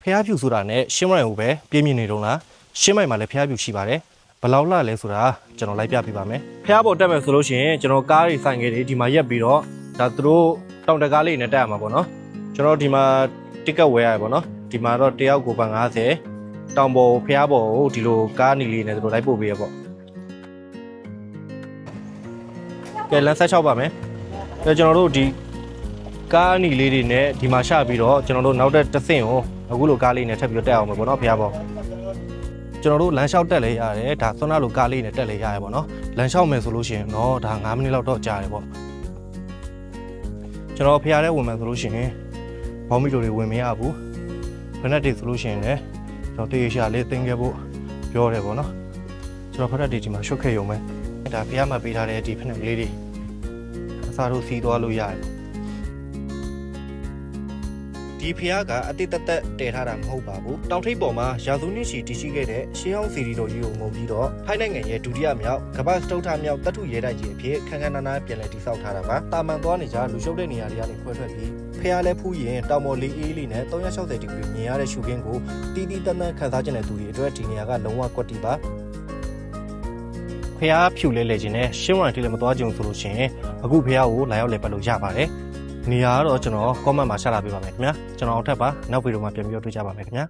ဖျားဖြူဆိုတာနဲ့ရှင်းမိုင်ကိုပဲပြင်းပြနေတော့လားရှင်းမိုင်မှာလည်းဖျားဖြူရှိပါတယ်ဘလောက်လှလဲဆိုတာကျွန်တော်လိုက်ပြပေးပါမယ်ဖျားပေါ်တက်မယ်ဆိုလို့ရှိရင်ကျွန်တော်ကားတွေဆိုင်ကလေးဒီမှာရက်ပြီးတော့ဒါသူတို့တောင်တကားလေးနဲ့တက်ရမှာပေါ့နော်ကျွန်တော်ဒီမှာတစ်ကတ်ဝယ်ရတယ်ပေါ့နော်ဒီမှာတော့တယောက်ကိုပါ90တောင်ပေါ်ဖျားပေါ်ကိုဒီလိုကားနီလေးနဲ့သူတို့လိုက်ပို့ပေးရပေါ့ကဲလမ်းဆက်ချောက်ပါမယ်အဲကျွန်တော်တို့ဒီကားနီလေးတွေနဲ့ဒီမှာရှပြီးတော့ကျွန်တော်တို့နောက်တစ်ဆင့်ကိုအခုလိုကားလေးနဲ့ထပ်ပြီးတော့တက်အောင်မယ်ပေါ့နော်ဖျားပေါ်ကျွန်တော်တို့လမ်းလျှောက်တက်လဲရတယ်ဒါဆွမ်းနာလိုကားလေးနဲ့တက်လဲရတယ်ပေါ့နော်လမ်းလျှောက်မယ်ဆိုလို့ရှိရင်တော့ဒါ9မိနစ်လောက်တော့ကြာတယ်ပေါ့ကျွန်တော်ဖျားထဲဝင်မယ်ဆိုလို့ရှိရင်ဘောင်းမီတိုတွေဝင်မရဘူးဖက်နက်တွေဆိုလို့ရှိရင်လည်းကျွန်တော်တေးရှာလေးသိမ်းခဲ့ဖို့ပြောတယ်ပေါ့နော်ကျွန်တော်ဖက်နက်တွေဒီမှာရှုပ်ခဲ့ရုံပဲဒါဖျားမှာပေးထားတဲ့ဒီဖက်နက်ကလေးတွေအစားတို့စီးသွားလို့ရတယ်ဒီဖျားကအတိတ်တက်တည်ထားတာမဟုတ်ပါဘူးတောင်ထိပ်ပေါ်မှာရာစုနှစ်ရှည်တည်ရှိခဲ့တဲ့ရှေးဟောင်းစီရီတော်ကြီးကိုငုံပြီးတော့ထိုင်းနိုင်ငံရဲ့ဒုတိယမြောက်ကမ္ဘာစတုထမြောက်တတ်ထုရဲတိုက်ကြီးအဖြစ်ခန်းခန်းနားနားပြန်လည်တည်ဆောက်ထားတာပါတာမန်သွားနေကြလူရှုပ်တဲ့နေရာတွေကနေခွဲထွက်ပြီးဖျားလဲဖူးရင်တောင်ပေါ်လေးအေးလေးနဲ့360ဒီဂရီမြင်ရတဲ့ရှုခင်းကိုတီးတီးတန်းတန်းခန်းစားကျင်တဲ့သူတွေအတွက်ဒီနေရာကလုံးဝကွက်တီပါဖျားဖြူလဲလဲခြင်းနဲ့ရှင်းဝန်တီလည်းမသွားကြုံဆိုလို့ရှိရင်အခုဖျားကိုလာရောက်လဲပတ်လို့ရပါတယ်နေရာကတော့ကျွန်တော် comment မှာရှာလာပေးပါမယ်ခင်ဗျာကျွန်တော်အထက်ပါနောက်ဗီဒီယိုမှာပြန်ပြီးတော့တွေ့ကြပါမယ်ခင်ဗျာ